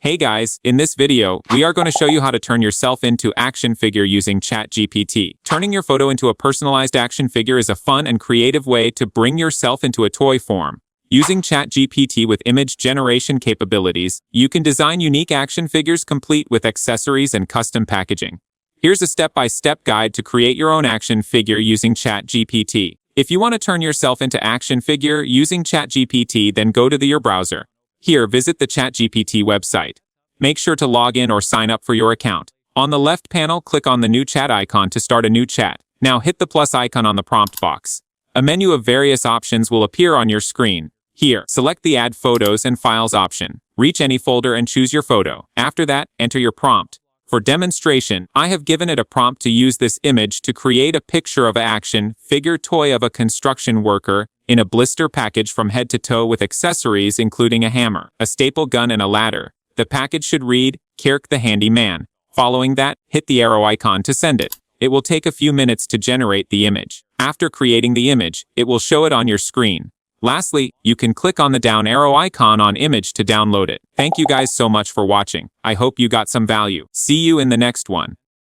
Hey guys, in this video, we are going to show you how to turn yourself into action figure using ChatGPT. Turning your photo into a personalized action figure is a fun and creative way to bring yourself into a toy form. Using ChatGPT with image generation capabilities, you can design unique action figures complete with accessories and custom packaging. Here's a step-by-step guide to create your own action figure using ChatGPT. If you want to turn yourself into action figure using ChatGPT, then go to your browser. Here, visit the ChatGPT website. Make sure to log in or sign up for your account. On the left panel, click on the new chat icon to start a new chat. Now hit the plus icon on the prompt box. A menu of various options will appear on your screen. Here, select the Add Photos and Files option. Reach any folder and choose your photo. After that, enter your prompt. For demonstration, I have given it a prompt to use this image to create a picture of an action figure toy of a construction worker in a blister package from head to toe with accessories including a hammer, a staple gun and a ladder. The package should read, "Kirk the Handyman." Following that, hit the arrow icon to send it. It will take a few minutes to generate the image. After creating the image, it will show it on your screen. Lastly, you can click on the down arrow icon on image to download it. Thank you guys so much for watching. I hope you got some value. See you in the next one.